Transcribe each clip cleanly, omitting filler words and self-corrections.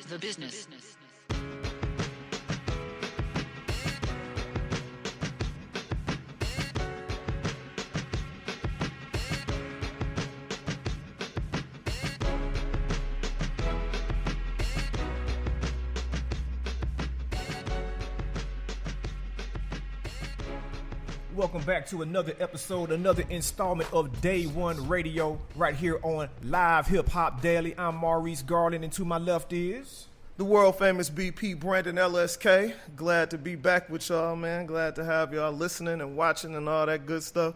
The business. Welcome back to another episode, another installment of Day One Radio, right here on Live Hip Hop Daily. I'm Maurice Garland, and to my left is the world famous BP Brandon LSK. Glad to be back with y'all, man. Glad to have y'all listening and watching and all that good stuff.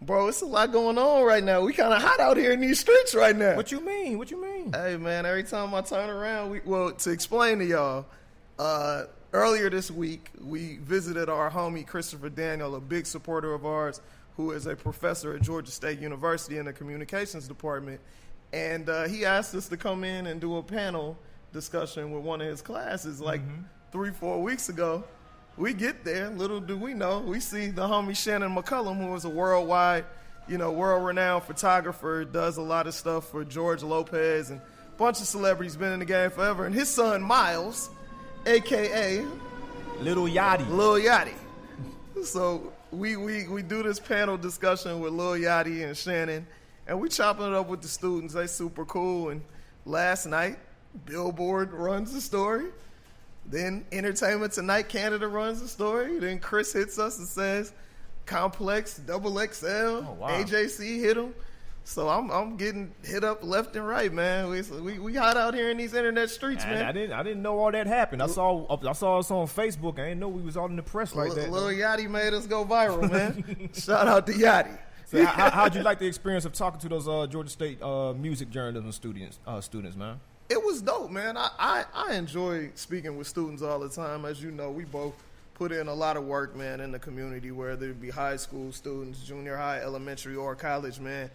Bro, it's a lot going on right now. We kind of hot out here in these streets right now. What you mean? What you mean? Hey, man, every time I turn around, to explain to y'all, earlier this week, we visited our homie Christopher Daniel, a big supporter of ours, who is a professor at Georgia State University in the communications department. And he asked us to come in and do a panel discussion with one of his classes like 3-4 weeks ago. We get there, little do we know, we see the homie Shannon McCullum, who is a worldwide, world-renowned photographer, does a lot of stuff for George Lopez and a bunch of celebrities, been in the game forever. And his son, Miles, a.k.a. Lil Yachty. So we do this panel discussion with Lil Yachty and Shannon, and we chopping it up with the students. They super cool. And last night, Billboard runs the story. Then Entertainment Tonight Canada runs the story. Then Chris hits us and says, Complex, XXL, oh, wow. AJC hit him. So I'm getting hit up left and right, man. We hot out here in these internet streets, man. I didn't know all that happened. I saw us on Facebook. I didn't know we was all in the press like that. Lil Yachty made us go viral, man. Shout out to Yachty. So how'd you like the experience of talking to those Georgia State music journalism students, man? It was dope, man. I enjoy speaking with students all the time. As you know, we both put in a lot of work, man, in the community, whether it be high school students, junior high, elementary, or college, man.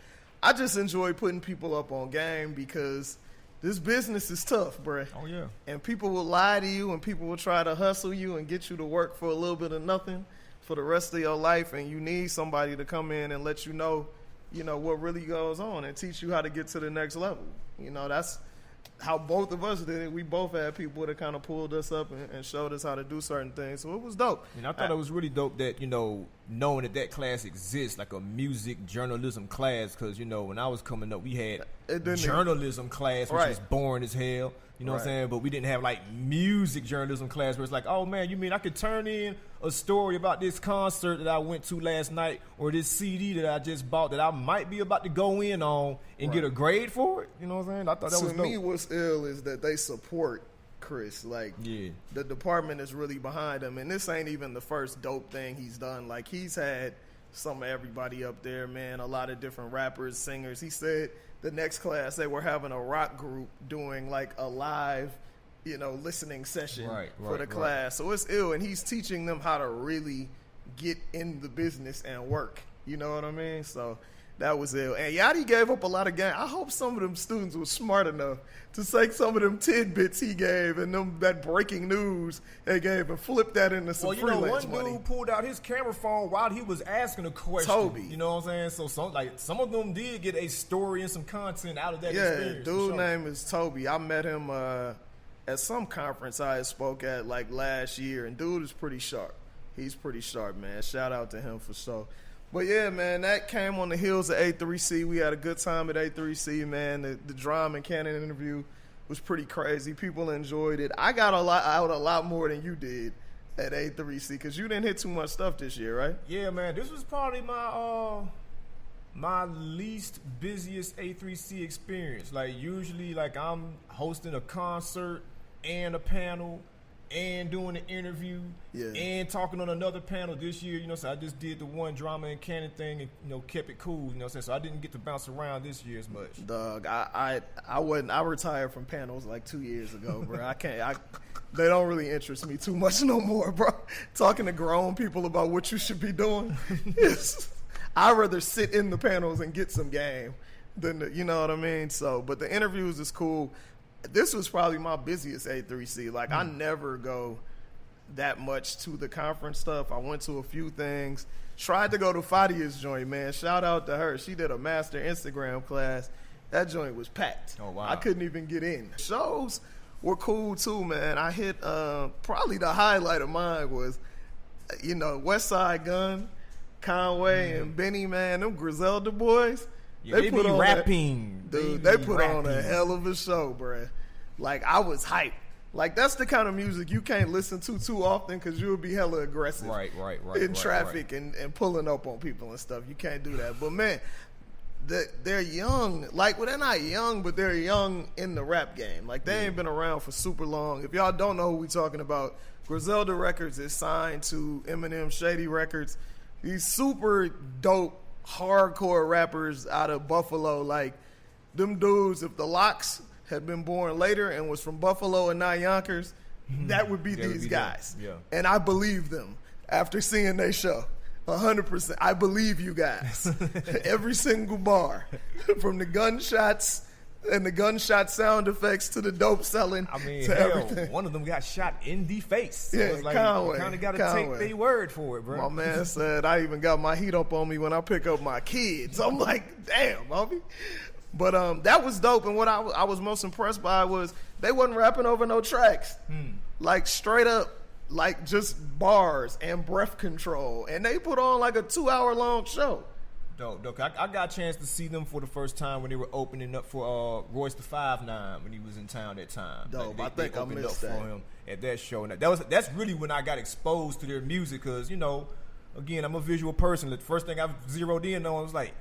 I just enjoy putting people up on game because this business is tough, bruh. Oh, yeah. And people will lie to you and people will try to hustle you and get you to work for a little bit of nothing for the rest of your life, and you need somebody to come in and let you know, what really goes on and teach you how to get to the next level. That's how both of us did it. We both had people that kind of pulled us up and showed us how to do certain things. So it was dope. And I thought it was really dope that, knowing that class exists, like a music journalism class, because, when I was coming up, we had journalism class, which was boring as hell. You know what I'm saying? But we didn't have, music journalism class where it's like, oh, man, you mean I could turn in a story about this concert that I went to last night or this CD that I just bought that I might be about to go in on and get a grade for it? You know what I'm saying? I thought that was dope. To me, what's ill is that they support Chris. The department is really behind him. And this ain't even the first dope thing he's done. He's had some of everybody up there, man, a lot of different rappers, singers. He said the next class they were having a rock group doing a live, listening session for the class. So it's ill, and he's teaching them how to really get in the business and work. You know what I mean? So that was ill. And Yachty gave up a lot of game. I hope some of them students were smart enough to take some of them tidbits he gave and that breaking news they gave and flip that into some freelance money. One dude pulled out his camera phone while he was asking a question. Toby. You know what I'm saying? So some of them did get a story and some content out of that experience. Yeah, dude's name is Toby. I met him at some conference I had spoke at last year, and dude is pretty sharp. He's pretty sharp, man. Shout out to him for sure. But yeah, man, that came on the heels of A3C. We had a good time at A3C, man. The Drum and Cannon interview was pretty crazy. People enjoyed it. I got a lot more than you did at A3C because you didn't hit too much stuff this year, right? Yeah, man. This was probably my least busiest A3C experience. Usually, I'm hosting a concert and a panel and doing an interview and talking on another panel this year, so I just did the one Drama and Cannon thing and, kept it cool, so I didn't get to bounce around this year as much. Dog, I retired from panels 2 years ago, bro. They don't really interest me too much no more, bro. Talking to grown people about what you should be doing, I'd rather sit in the panels and get some game than, you know what I mean? So, but the interviews is cool. This was probably my busiest A3C. I never go that much to the conference stuff. I went to a few things. Tried to go to Fadia's joint, man. Shout out to her. She did a master Instagram class. That joint was packed. Oh, wow. I couldn't even get in. Shows were cool too, man. I hit probably the highlight of mine was, West Side Gun, Conway, and Benny, man. Them Griselda boys. Yeah, they put on rapping. They put on a hell of a show, bruh. Like, I was hyped. Like, that's the kind of music you can't listen to too often because you'll be hella aggressive. Right. In traffic and pulling up on people and stuff. You can't do that. But, man, they're young. Like, well, they're not young, but they're young in the rap game. Like, they ain't been around for super long. If y'all don't know who we talking about, Griselda Records is signed to Eminem Shady Records. These super dope, hardcore rappers out of Buffalo. Like, them dudes, if the Locks had been born later and was from Buffalo and not Yonkers, that would be these guys. Yeah. And I believe them after seeing their show. 100%. I believe you guys. Every single bar. From the gunshots and the gunshot sound effects to the dope selling to everything. One of them got shot in the face. So yeah, it's like, Conway. You kind of got to take their word for it, bro. My man said, I even got my heat up on me when I pick up my kids. I'm like, damn, homie. But that was dope, and what I was most impressed by was they wasn't rapping over no tracks. Like, straight up, like, just bars and breath control. And they put on, like, a 2-hour-long show. Dope. I got a chance to see them for the first time when they were opening up for Royce the 5'9" when he was in town that time. Dope, like, I think I missed that. For him at that show. And that's really when I got exposed to their music because, again, I'm a visual person. The first thing I zeroed in on was like,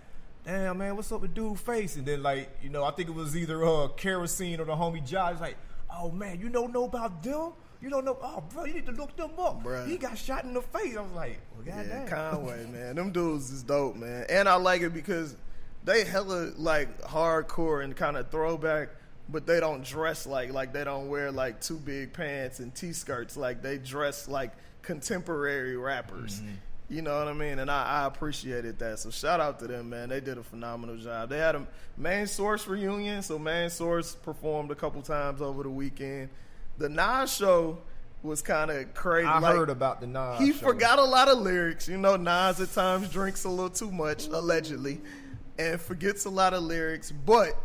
damn, man, what's up with dude face? And then, like, I think it was either Kerosene or the homie Josh. Like, oh, man, you don't know about them? You don't know? Oh, bro, you need to look them up. Bruh. He got shot in the face. I was like, well, goddamn. Yeah, Conway, man. Them dudes is dope, man. And I like it because they hella, like, hardcore and kind of throwback, but they don't dress like they don't wear, like, too big pants and T-skirts. Like, they dress like contemporary rappers. Mm-hmm. You know what I mean? And I appreciated that. So shout out to them, man. They did a phenomenal job. They had a Main Source reunion. So Main Source performed a couple times over the weekend. The Nas show was kind of crazy. I heard about the Nas show. He forgot a lot of lyrics. Nas at times drinks a little too much, allegedly, and forgets a lot of lyrics. But,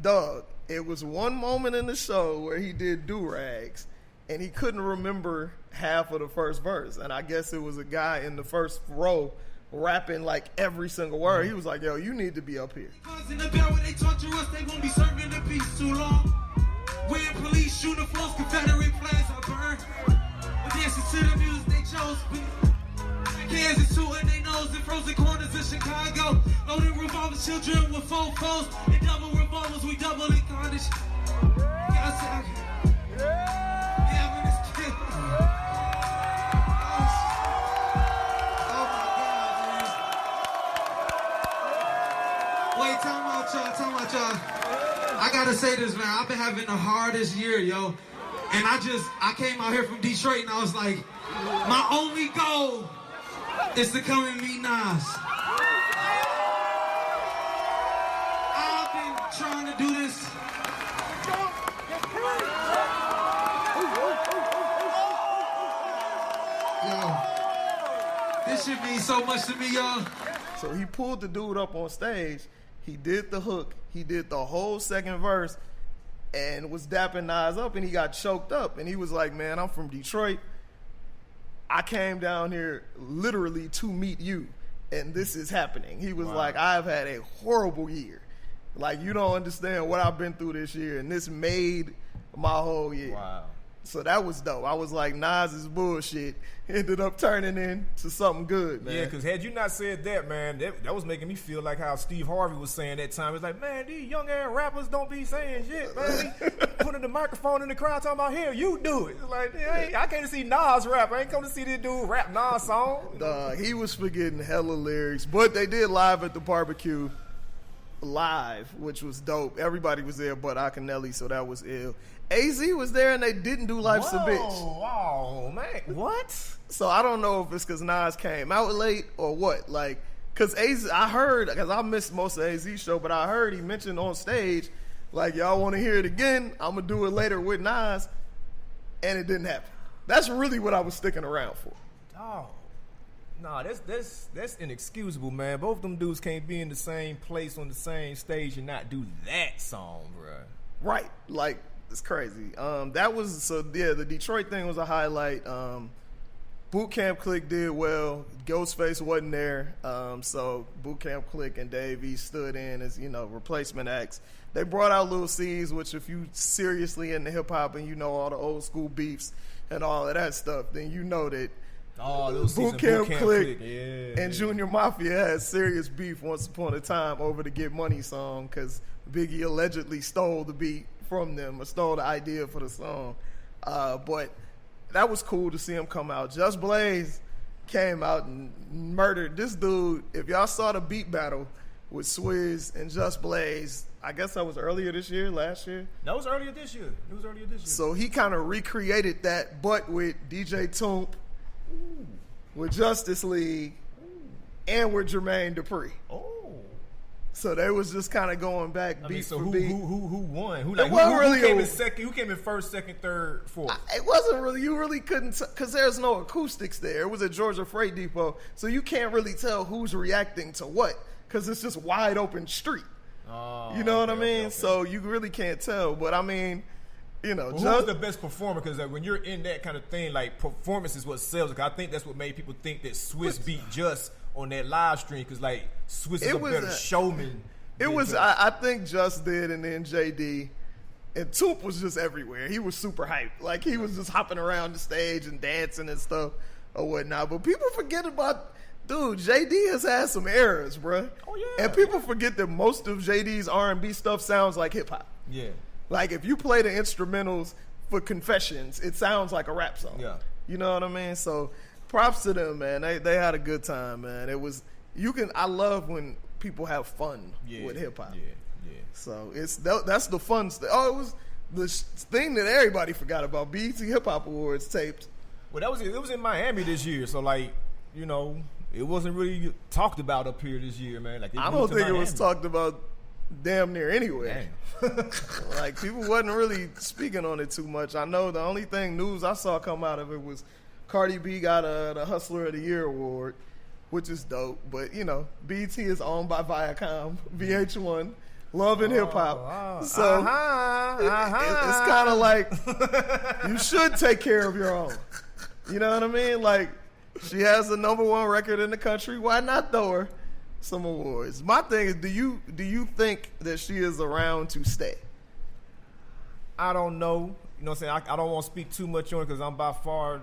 dog, it was one moment in the show where he did do-rags, and he couldn't remember half of the first verse. And I guess it was a guy in the first row rapping like every single word. He was like, yo, you need to be up here. In the barrel, they torture us, they won't be serving the peace too long. Wearing police uniforms, Confederate flags are burned. But dancing to the music they chose. Kansas tooting they nose in frozen corners of Chicago. Loading revolvers, children with full foes. And double revolvers, we double in carnage. Wait, time out, y'all. I gotta say this, man. I've been having the hardest year, yo. And I came out here from Detroit and I was like, my only goal is to come and meet Nas. I've been trying to do this. Yo, this shit means so much to me, y'all. So he pulled the dude up on stage. He did the hook. He did the whole second verse and was dapping Nas up, and he got choked up. And he was like, man, I'm from Detroit. I came down here literally to meet you, and this is happening. He was like, I've had a horrible year. Like, you don't understand what I've been through this year, and this made my whole year. Wow. So that was dope. I was like, Nas's bullshit ended up turning into something good, man. Yeah, because had you not said that, man, that was making me feel like how Steve Harvey was saying that time. It's like, man, these young ass rappers don't be saying shit, man. Putting the microphone in the crowd talking about, here, you do it. It's like, hey, I came to see Nas rap. I ain't come to see this dude rap Nas song. He was forgetting hella lyrics, but they did live at the barbecue. Live, which was dope. Everybody was there but Akinelli, so that was ill. AZ was there and they didn't do Life's a Bitch. Oh, man. What? So I don't know if it's because Nas came out late or what. Like, because AZ, I heard, because I missed most of AZ's show, but I heard he mentioned on stage, like, y'all want to hear it again? I'm going to do it later with Nas. And it didn't happen. That's really what I was sticking around for. Oh. Nah, that's inexcusable, man. Both them dudes can't be in the same place on the same stage and not do that song, bro. Right. Like, It's crazy. That was the Detroit thing was a highlight. Boot Camp Click did well. Ghostface wasn't there, so Boot Camp Click and Dave East stood in as replacement acts. They brought out Lil C's, which if you seriously into hip hop and you know all the old school beefs and all of that stuff, then you know that Boot Camp Click and Junior Mafia had serious beef once upon a time over the Get Money song because Biggie allegedly stole the beat from them or stole the idea for the song. But that was cool to see him come out. Just Blaze came out and murdered this dude. If y'all saw the beat battle with Swizz and Just Blaze, I guess that was earlier this year, last year. That was earlier this year. It was earlier this year. So he kind of recreated that, but with DJ Toomp, with Justice League, and with Jermaine Dupri. Oh. So they was just kind of going back beat for beat. Who won? Who came in second? Who came in first, second, third, fourth? It wasn't really. You really couldn't because there's no acoustics there. It was at Georgia Freight Depot, so you can't really tell who's reacting to what because it's just wide open street. Oh, you know what I mean? Okay. So you really can't tell. But I mean, who was the best performer? Because when you're in that kind of thing, like performance is what sells. Like, I think that's what made people think that Swizz beat Just on that live stream because like Swizz is a better showman. It was. I think Just did, and then JD. And Toomp was just everywhere. He was super hyped. Like, he was just hopping around the stage and dancing and stuff or whatnot. But people forget about, dude, JD has had some errors, bruh. Oh, yeah. And people forget that most of JD's R&B stuff sounds like hip-hop. Yeah. Like, if you play the instrumentals for Confessions, it sounds like a rap song. Yeah. You know what I mean? So, props to them, man. They had a good time, man. I love when people have fun with hip-hop. Yeah. So that's the fun stuff. Oh, it was the thing that everybody forgot about. BET Hip Hop Awards taped. Well, it was in Miami this year, so like it wasn't really talked about up here this year, man. Like I don't think it was talked about damn near anywhere. Like people wasn't really speaking on it too much. I know the only thing news I saw come out of it was Cardi B got the Hustler of the Year award, which is dope. But BET is owned by Viacom, VH1. Love and hip hop. So it's kind of like you should take care of your own. You know what I mean? Like she has the #1 record in the country. Why not throw her some awards? My thing is, do you think that she is around to stay? I don't know. You know what I'm saying? I don't want to speak too much on it because I'm by far,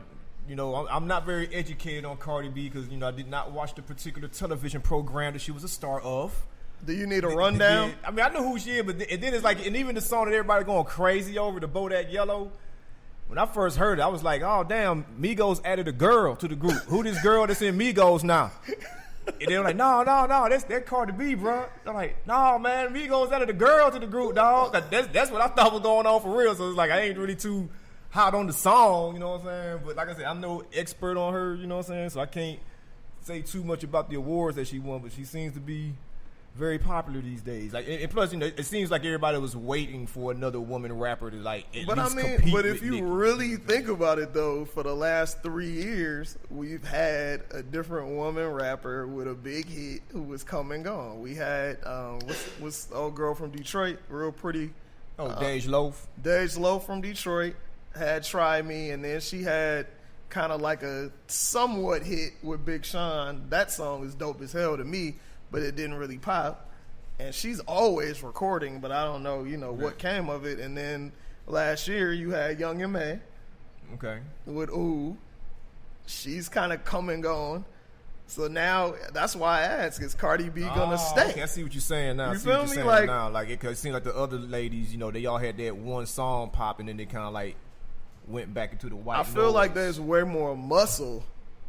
I'm not very educated on Cardi B because, I did not watch the particular television program that she was a star of. Do you need a rundown? I mean, I know who she is, but then it's like, and even the song that everybody going crazy over, the Bodak Yellow. When I first heard it, I was like, oh, damn, Migos added a girl to the group. Who this girl that's in Migos now? And they were like, no, that's Cardi B, bro. I'm like, no, man, Migos added a girl to the group, dog. That's what I thought was going on for real. So it's like, I ain't really too hot on the song, you know what I'm saying? But like I said, I'm no expert on her, you know what I'm saying? So I can't say too much about the awards that she won, but she seems to be very popular these days. Like, and plus, it seems like everybody was waiting for another woman rapper to like at least compete. But if with you Nicki. really think about it, though, for the last 3 years, we've had a different woman rapper with a big hit who was come and gone. We had what's the old girl from Detroit, real pretty. Dej Loaf. Dej Loaf from Detroit had Try Me, and then she had kind of like a somewhat hit with Big Sean. That song is dope as hell to me, but it didn't really pop. And she's always recording, but I don't know, what came of it. And then last year you had Young M.A. Okay. With Ooh. She's kind of come and gone. So now that's why I ask, is Cardi B gonna stay? Okay, I see what you're saying now. You feel me? Like it seems like the other ladies, they all had that one song pop, and then they kind of like went back into the white I feel noise. like there's way more muscle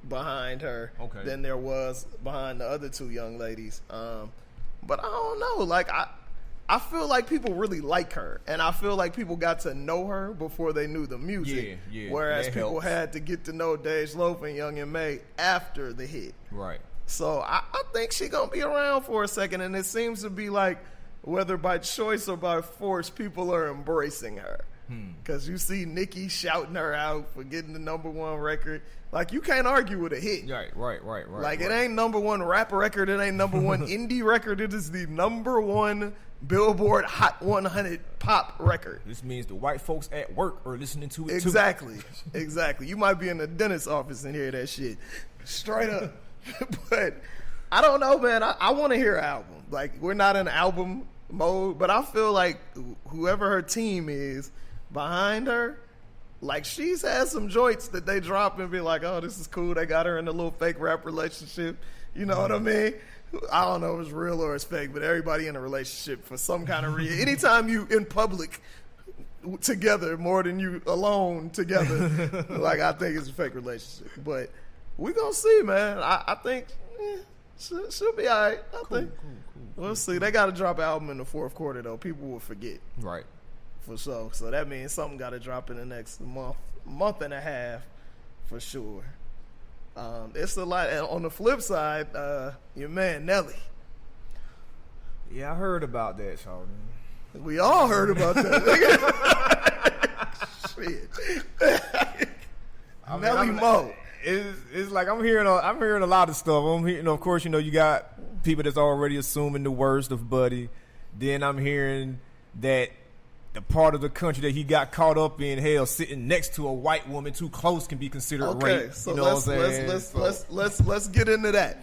behind her than there was behind the other two young ladies. But I don't know. Like I feel like people really like her, and I feel like people got to know her before they knew the music. Yeah. Whereas that people helps. had to get to know Dej Loaf and Young M.A. after the hit. Right. So I think she gonna be around for a second, and it seems to be like whether by choice or by force, people are embracing her. Because you see Nicki shouting her out for getting the #1 record. Like, you can't argue with a hit. Right. Like, it ain't #1 rap record. It ain't #1 indie record. It is the #1 Billboard Hot 100 pop record. This means the white folks at work are listening to it Exactly. You might be in the dentist's office and hear that shit. Straight up. But I don't know, man. I want to hear an album. Like, we're not in album mode, but I feel like whoever her team is behind her, like, she's had some joints that they drop and be like, oh, this is cool. They got her in a little fake rap relationship. You know what I mean? I don't know if it's real or it's fake, but everybody in a relationship for some kind of reason. Anytime you in public together more than you alone together, like, I think it's a fake relationship. But we gonna see, man. I think she'll be all right. I think. Cool. We'll see. They got to drop an album in the fourth quarter, though. People will forget. Right. For sure. So that means something got to drop in the next month and a half, for sure. It's a lot. And on the flip side, your man Nelly. Yeah, I heard about that, Sheldon. We all heard about that. Shit. Nelly Mo. It's like I'm hearing a lot of stuff. I'm hearing, of course, you got people that's already assuming the worst of Buddy. Then I'm hearing that the part of the country that he got caught up in, hell, sitting next to a white woman too close can be considered rape. So you know what I'm saying? let's get into that.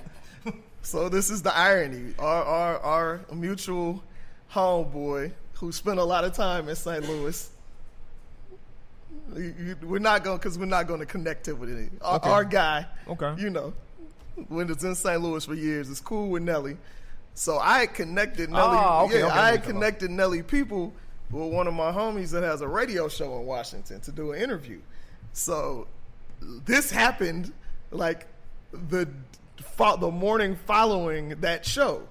So this is the irony. Our mutual homeboy who spent a lot of time in St. Louis. We're not going to connect it with it. Our guy, when it's in St. Louis for years, is cool with Nelly. So I had connected Nelly. I had connected Nelly people with one of my homies that has a radio show in Washington to do an interview. So this happened like the morning following that show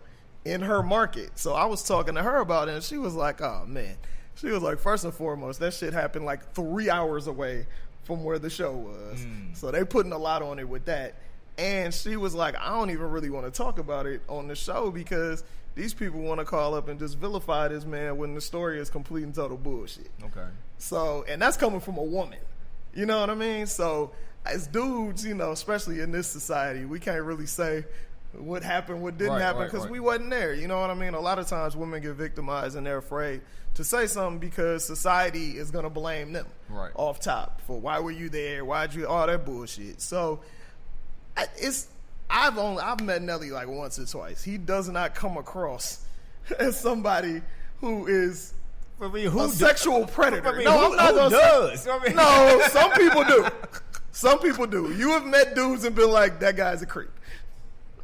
in her market. So I was talking to her about it, and she was like, "Oh man." She was like, first and foremost, that shit happened like 3 hours away from where the show was. So they putting a lot on it with that. And she was like, I don't even really want to talk about it on the show because these people want to call up and just vilify this man when the story is complete and total bullshit. Okay. So, and that's coming from a woman. You know what I mean? So as dudes, especially in this society, we can't really say what happened, what didn't happen, because we wasn't there. You know what I mean? A lot of times women get victimized and they're afraid to say something because society is going to blame them off top for why were you there? Why'd you, all that bullshit. So I've met Nelly like once or twice. He does not come across as somebody who is a sexual predator. No, I'm not going to say. No, some people do. Some people do. You have met dudes and been like, that guy's a creep.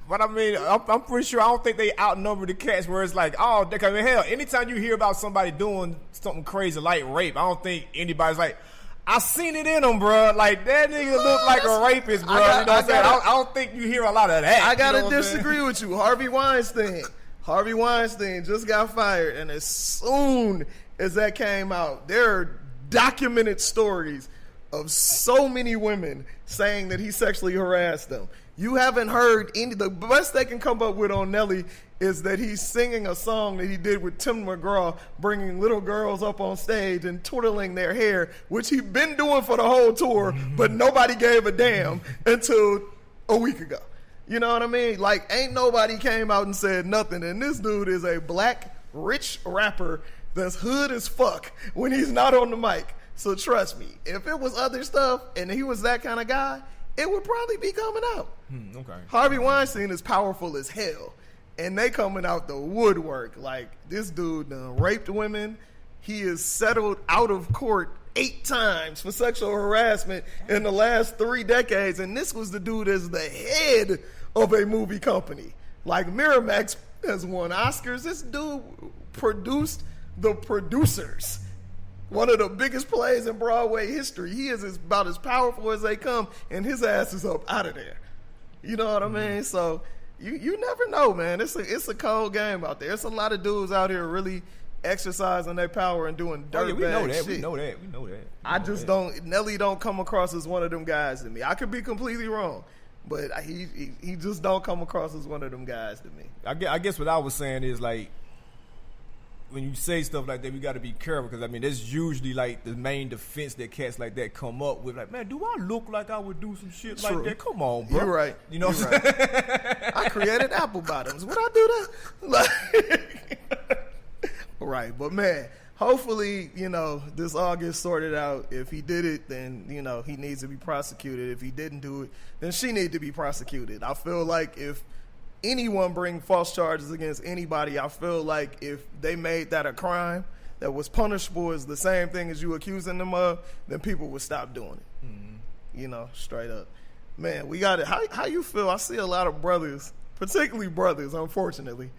But I mean, I'm pretty sure I don't think they outnumber the cats where it's like, oh, hell, anytime you hear about somebody doing something crazy like rape, I don't think anybody's like, I seen it in him, bro. Like, that nigga look like a rapist, bro. I don't think you hear a lot of that. I gotta disagree with you. Harvey Weinstein just got fired, and as soon as that came out, there are documented stories of so many women saying that he sexually harassed them. You haven't heard any. The best they can come up with on Nelly is that he's singing a song that he did with Tim McGraw, bringing little girls up on stage and twiddling their hair, which he'd been doing for the whole tour, but nobody gave a damn until a week ago. You know what I mean? Like, ain't nobody came out and said nothing. And this dude is a black, rich rapper that's hood as fuck when he's not on the mic. So trust me, if it was other stuff and he was that kind of guy, it would probably be coming out. Okay. Harvey Weinstein is powerful as hell, and they coming out the woodwork. Like, this dude done raped women. He is settled out of court 8 times for sexual harassment in the last 3 decades, and this was the dude as the head of a movie company. Like, Miramax has won Oscars. This dude produced The Producers, one of the biggest plays in Broadway history. He is about as powerful as they come, and his ass is up out of there. You know what I mean? So you never know, man. It's a cold game out there. It's a lot of dudes out here really exercising their power and doing dirt bag shit. We know that. I just don't. Nelly don't come across as one of them guys to me. I could be completely wrong, but he just don't come across as one of them guys to me. I guess what I was saying is, like, when you say stuff like that, we got to be careful because I mean that's usually like the main defense that cats like that come up with. Like, man, do I look like I would do some shit like that? Come on, bro. You're right. You know what I'm saying? I created apple bottoms. Would I do that? Right, but man, hopefully, this all gets sorted out. If he did it, then, he needs to be prosecuted. If he didn't do it, then she needs to be prosecuted. I feel like if anyone bring false charges against anybody, I feel like if they made that a crime that was punishable as the same thing as you accusing them of, then people would stop doing it. Mm-hmm. Straight up. Man, we got it. How you feel? I see a lot of brothers, particularly brothers, unfortunately,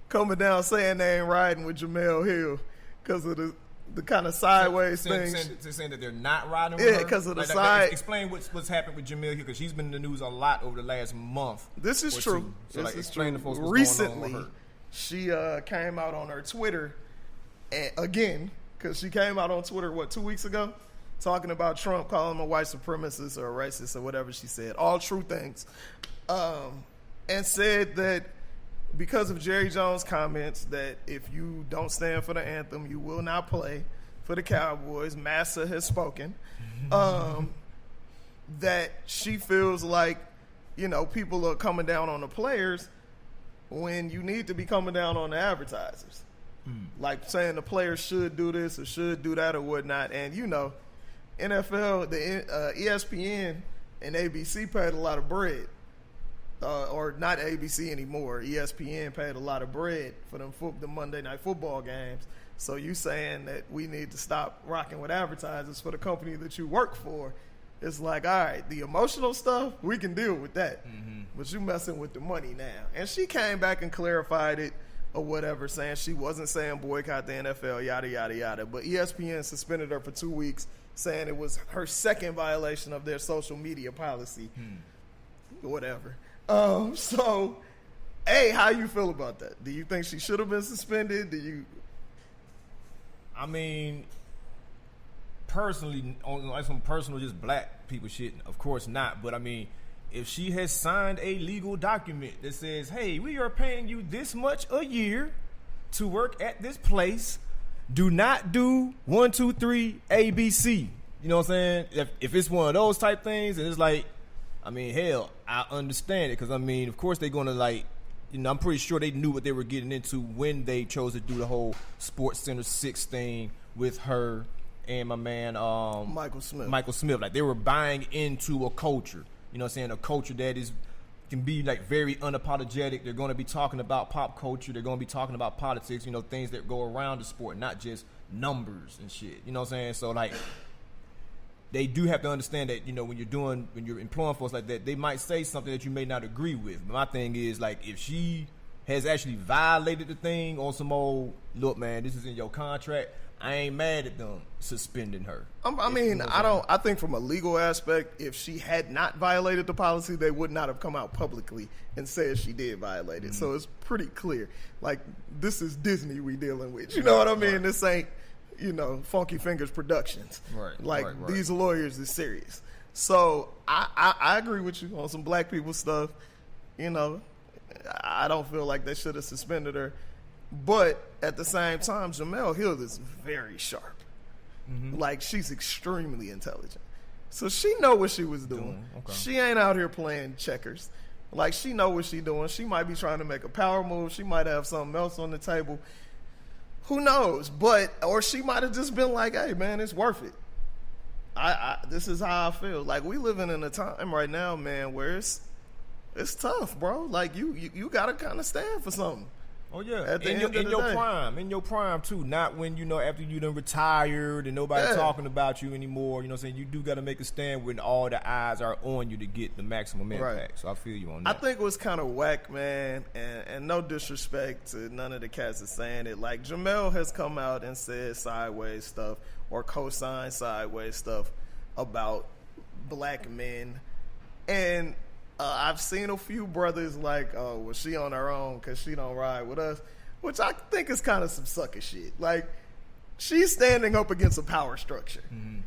coming down saying they ain't riding with Jemele Hill because of the kind of sideways things. Saying that they're not riding with her? Yeah, because of the side. Explain what's happened with Jemele Hill because she's been in the news a lot over the last month. This is true. So this is explain true. to folks what's Recently, going on with her. She came out on her Twitter, again, because she came out on Twitter, 2 weeks ago? Talking about Trump, calling him a white supremacist or a racist or whatever she said. All true things. And said that because of Jerry Jones' comments that if you don't stand for the anthem, you will not play for the Cowboys. Massa has spoken. That she feels like, people are coming down on the players when you need to be coming down on the advertisers. Like saying the players should do this or should do that or whatnot. And, NFL, the ESPN and ABC paid a lot of bread. Or not ABC anymore. ESPN paid a lot of bread for the Monday Night Football games. So you saying that we need to stop rocking with advertisers for the company that you work for? It's like, all right, the emotional stuff, we can deal with that. Mm-hmm. But you messing with the money now. And she came back and clarified it or whatever, saying she wasn't saying boycott the NFL, yada, yada, yada. But ESPN suspended her for 2 weeks, saying it was her second violation of their social media policy. Whatever. So, how you feel about that? Do you think she should have been suspended? I mean, personally, on like some personal, just black people shit, of course not. But I mean, if she has signed a legal document that says, hey, we are paying you this much a year to work at this place, do not do 1, 2, 3 ABC. You know what I'm saying? If it's one of those type things, and it's like, I mean, hell, I understand it because, I mean, of course they're going to, I'm pretty sure they knew what they were getting into when they chose to do the whole Sports Center 6 thing with her and my man Michael Smith. Like, they were buying into a culture, you know what I'm saying, a culture that can be, very unapologetic. They're going to be talking about pop culture. They're going to be talking about politics, things that go around the sport, not just numbers and shit. You know what I'm saying? So, they do have to understand that, when you're employing folks like that, they might say something that you may not agree with. But my thing is, if she has actually violated the thing on some old, look, man, this is in your contract, I ain't mad at them suspending her. I think from a legal aspect, if she had not violated the policy, they would not have come out publicly and said she did violate it. Mm-hmm. So it's pretty clear. This is Disney we dealing with. You know what I mean? Right. This ain't, Funky Fingers Productions. Right. These lawyers is serious. So I agree with you on some black people stuff. I don't feel like they should have suspended her. But at the same time, Jemele Hill is very sharp. Mm-hmm. She's extremely intelligent. So she know what she was doing. Okay. She ain't out here playing checkers. She know what she doing. She might be trying to make a power move. She might have something else on the table. Who knows? Or she might have just been like, hey, man, it's worth it. This is how I feel. We living in a time right now, man, where it's tough, bro. You got to kind of stand for something. Oh, yeah. In your prime, too. Not when, after you done retired and nobody talking about you anymore. You know what I'm saying? You do got to make a stand when all the eyes are on you to get the maximum impact. Right. So I feel you on that. I think it was kind of whack, man, and no disrespect to none of the cats that's saying it. Jemele has come out and said sideways stuff or co-signed sideways stuff about black men. And I've seen a few brothers she on her own because she don't ride with us, which I think is kind of some sucker shit. She's standing up against a power structure. Mm-hmm.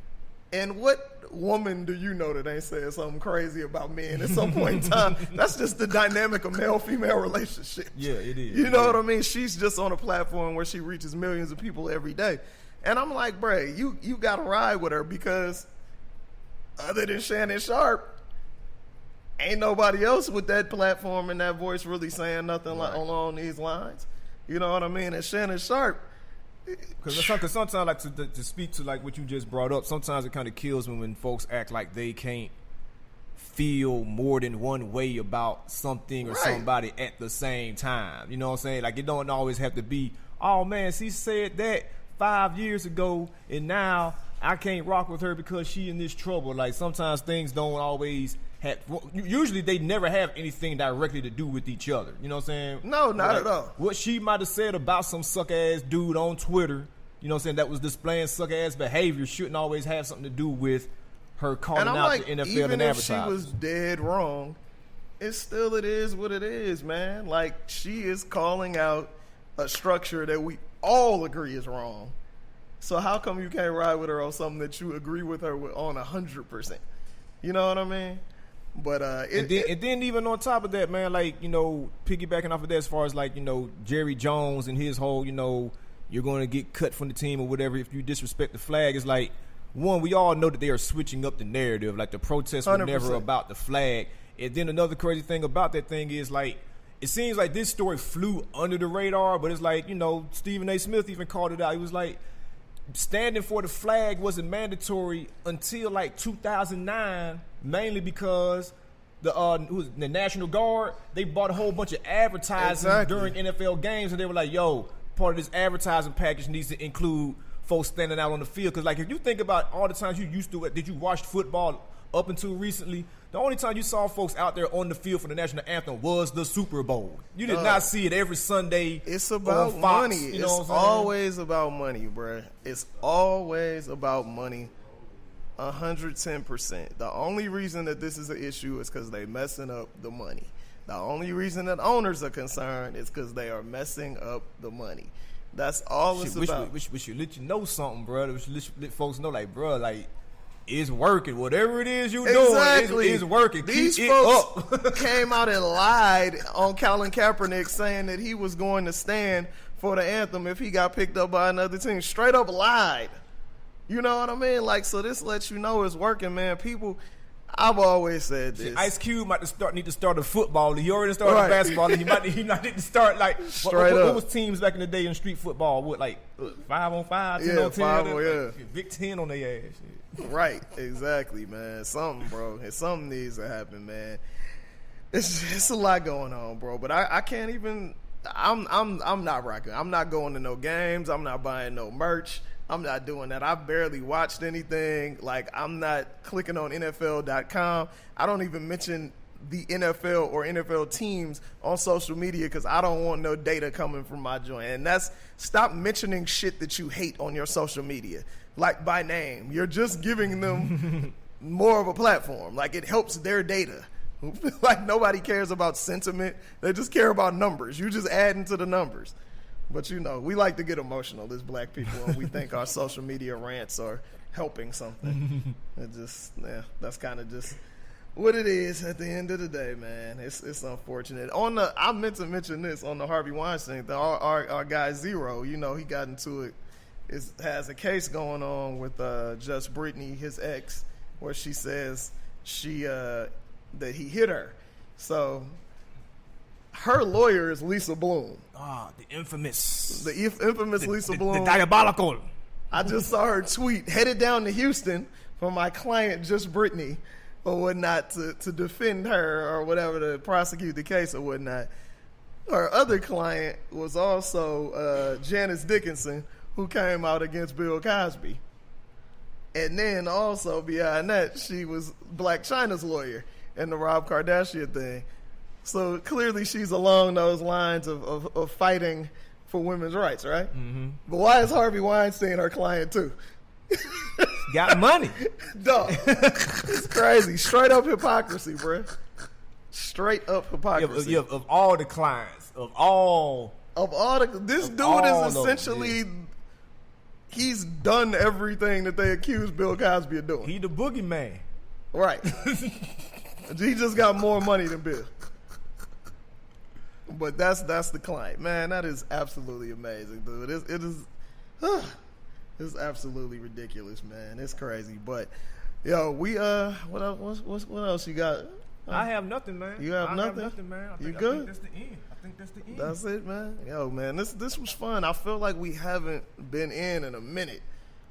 And what woman do you know that ain't said something crazy about men at some point in time? That's just the dynamic of male-female relationships. Yeah, it is. You know what I mean? She's just on a platform where she reaches millions of people every day. And I'm like, bruh, you got to ride with her, because other than Shannon Sharp, ain't nobody else with that platform and that voice really saying nothing like along these lines. You know what I mean? And Shannon Sharp. Because sometimes, like to speak to like what you just brought up, sometimes it kind of kills me when folks act like they can't feel more than one way about something or somebody at the same time. You know what I'm saying? Like, it don't always have to be, oh man, she said that 5 years ago and now I can't rock with her because she in this trouble. Like, sometimes things don't always have, usually they never have anything directly to do with each other. You know what I'm saying? No, not at all. What she might have said about some suck-ass dude on Twitter, you know what I'm saying, that was displaying suck-ass behavior, shouldn't always have something to do with her calling out the NFL even and if advertising. she was dead wrong, it is what it is, man. Like, she is calling out a structure that we all agree is wrong. So how come you can't ride with her on something that you agree with her on 100%? You know what I mean? But and then even on top of that, man, like, you know, piggybacking off of that, as far as like, you know, Jerry Jones and his whole, you know, you're going to get cut from the team or whatever if you disrespect the flag. It's like, one, we all know that they are switching up the narrative. Like, the protests were 100%. never about the flag. And then another crazy thing about that thing is, like, it seems like this story flew under the radar, but it's like, you know, Stephen A. Smith even called it out. He was like, standing for the flag wasn't mandatory until like 2009, mainly because the National Guard, they bought a whole bunch of advertising during NFL games, and they were like, yo, part of this advertising package needs to include folks standing out on the field. Because like, if you think about all the times you used to, did you watch football up until recently, the only time you saw folks out there on the field for the national anthem was the Super Bowl. You did not see it every Sunday. It's about on Fox, money. You know It's always about money, bruh. It's always about money. 110%. The only reason that this is an issue is because they messing up the money. The only reason that owners are concerned is because they are messing up the money. That's all it's about. We should let you know something, bro. We should let folks know, like, bro, like, it's working. Whatever it is you're doing, it's working. These Keep folks it up. came out and lied on Colin Kaepernick, saying that he was going to stand for the anthem if he got picked up by another team. Straight up lied. You know what I mean? Like, so this lets you know it's working, man. People, I've always said this. Ice Cube might need to start a football league. He already started a basketball league. He might need to start, like, what was teams back in the day in street football? What, like 5-on-5, 10-on-10? Big 10 on their ass. Shit. Right, exactly, man. Something, bro. Something needs to happen, man. It's a lot going on, bro. But I can't even. I'm not rocking. I'm not going to no games. I'm not buying no merch. I'm not doing that. I've barely watched anything. Like, I'm not clicking on NFL.com. I don't even mention the NFL or NFL teams on social media because I don't want no data coming from my joint. And that's, stop mentioning shit that you hate on your social media, like by name. You're just giving them more of a platform. Like, it helps their data. Like, nobody cares about sentiment. They just care about numbers. You just adding to the numbers. But, you know, we like to get emotional as black people, and we think our social media rants are helping something. It just, that's kind of just what it is at the end of the day, man. It's unfortunate. I meant to mention this on the Harvey Weinstein thing. Our guy Zero, you know, he got into it. Has a case going on with Just Brittany, his ex, where she says that he hit her. So her lawyer is Lisa Bloom. The infamous Lisa Bloom. The diabolical. I just saw her tweet, headed down to Houston for my client, Just Brittany, or whatnot, to defend her or whatever, to prosecute the case or whatnot. Her other client was also Janice Dickinson, who came out against Bill Cosby. And then also behind that, she was Black Chyna's lawyer in the Rob Kardashian thing. So clearly she's along those lines of fighting for women's rights, right? Mm-hmm. But why is Harvey Weinstein her client too? Got money. Duh. It's crazy. Straight up hypocrisy, bro. Straight up hypocrisy. Yeah, of all the clients, this dude is essentially, he's done everything that they accused Bill Cosby of doing. He the boogeyman. Right. He just got more money than Bill. But that's the client. Man, that is absolutely amazing, dude. It's absolutely ridiculous, man. It's crazy. But yo, we what else you got? I have nothing, man. You have nothing? I have nothing, man. You good? I think that's the end. That's it, man. Yo, man, this was fun. I feel like we haven't been in a minute.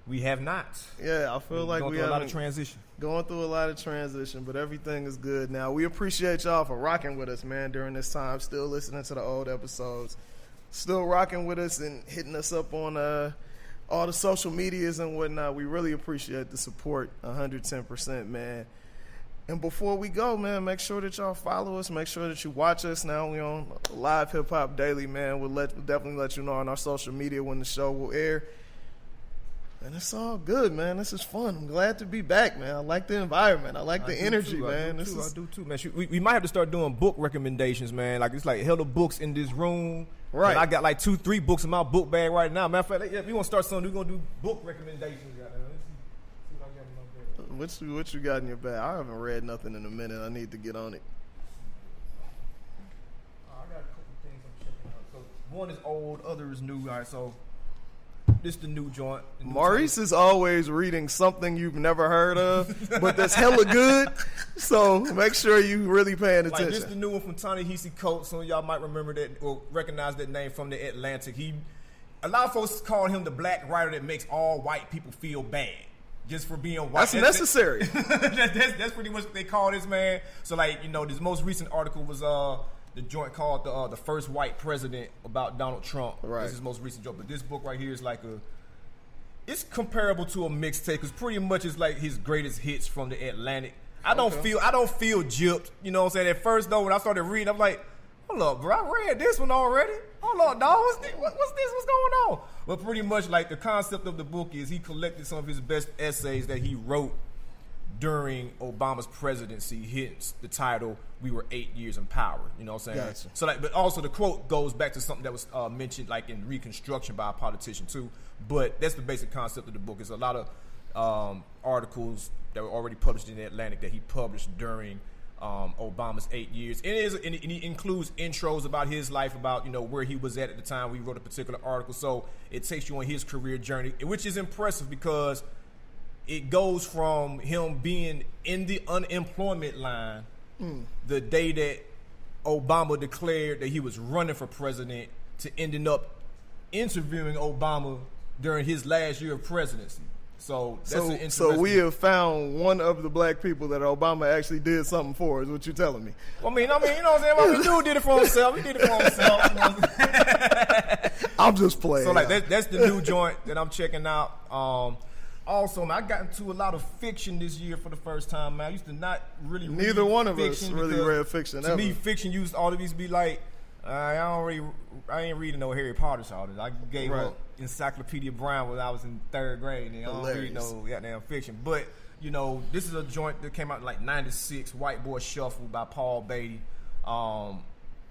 We have not. Yeah, I feel like we have a lot of transition. Going through a lot of transition, but everything is good now. We appreciate y'all for rocking with us, man, during this time. Still listening to the old episodes. Still rocking with us and hitting us up on all the social medias and whatnot. We really appreciate the support, 110%, man. And before we go, man, make sure that y'all follow us. Make sure that you watch us. Now we on Live Hip Hop Daily, man. We'll definitely let you know on our social media when the show will air. And it's all good, man. This is fun. I'm glad to be back, man. I like the environment. I like the energy, man. I do too, man. We might have to start doing book recommendations, man. Like, it's like hella books in this room. Right. And I got like 2-3 books in my book bag right now. Matter of fact, if we want to start something, we're going to do book recommendations. What you got in your bag? I haven't read nothing in a minute. I need to get on it. I got a couple things I'm checking out. So one is old, other is new. All right, so this the new joint. Maurice is always reading something you've never heard of, but that's hella good. So make sure you really paying attention. Like this the new one from Ta-Nehisi Coates. Some of y'all might remember that or recognize that name from the Atlantic. A lot of folks call him the black writer that makes all white people feel bad. Just for being white. That's necessary. That's pretty much what they call this, man. So, like, this most recent article was the joint called the First White President about Donald Trump. Right. This is his most recent joint. But this book right here is like it's comparable to a mixtape because pretty much it's like his greatest hits from the Atlantic. I don't feel gypped. You know what I'm saying? At first, though, when I started reading, I'm like, hold up, bro, I read this one already. Hold on, dog. What's this? What's going on? But pretty much, like, the concept of the book is he collected some of his best essays that he wrote during Obama's presidency, hence the title, We Were 8 Years in Power. You know what I'm saying? Gotcha. So, like, but also the quote goes back to something that was mentioned, like, in Reconstruction by a politician, too. But that's the basic concept of the book. It's a lot of articles that were already published in the Atlantic that he published during Obama's 8 years. And it includes intros about his life, about where he was at the time we wrote a particular article. So it takes you on his career journey, which is impressive because it goes from him being in the unemployment line the day that Obama declared that he was running for president to ending up interviewing Obama during his last year of presidency. So that's an interesting. So we have found one of the black people that Obama actually did something for, is what you're telling me. I mean, you know what I'm saying? Well, we dude did it for himself. He did it for himself. You know what I'm saying? I'm just playing. So like that's the new joint that I'm checking out. Also, man, I got into a lot of fiction this year for the first time, man. I used to not really read Neither one of us fiction really read fiction to ever. me, fiction used to always be like, I ain't reading no Harry Potter shit. I gave up Encyclopedia Brown when I was in 3rd grade. And I don't read no goddamn fiction. But, this is a joint that came out in like 96, White Boy Shuffle by Paul Beatty.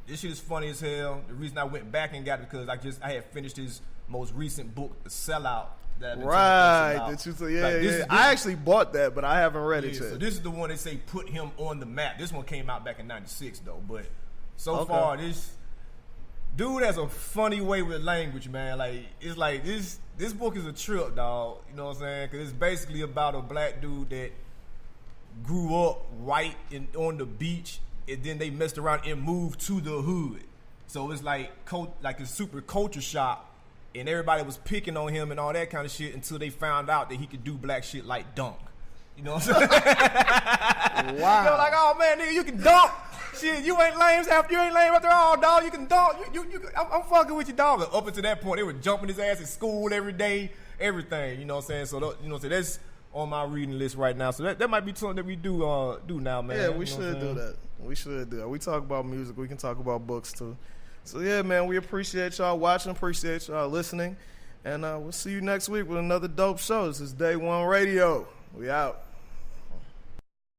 This shit is funny as hell. The reason I went back and got it because I had finished his most recent book, The Sellout. Right. I actually bought that, but I haven't read it yet. So this is the one they say put him on the map. This one came out back in 96 though. But so far this dude has a funny way with language, man. Like it's like this book is a trip, dog. You know what I'm saying? Because it's basically about a black dude that grew up white on the beach, and then they messed around and moved to the hood. So it's like a super culture shock, and everybody was picking on him and all that kind of shit until they found out that he could do black shit like dunk. You know what I'm saying? Wow. They're like, oh man, nigga, you can dunk. Shit, you ain't lame after all, dog. You can dunk. I'm fucking with you, dog. And up until that point, they were jumping his ass at school every day, everything. You know what I'm saying? So so that's on my reading list right now. So that might be something that we do now, man. Yeah, we should do that. We should do that. We talk about music. We can talk about books too. So yeah, man, we appreciate y'all watching. Appreciate y'all listening, and we'll see you next week with another dope show. This is Day One Radio. We out.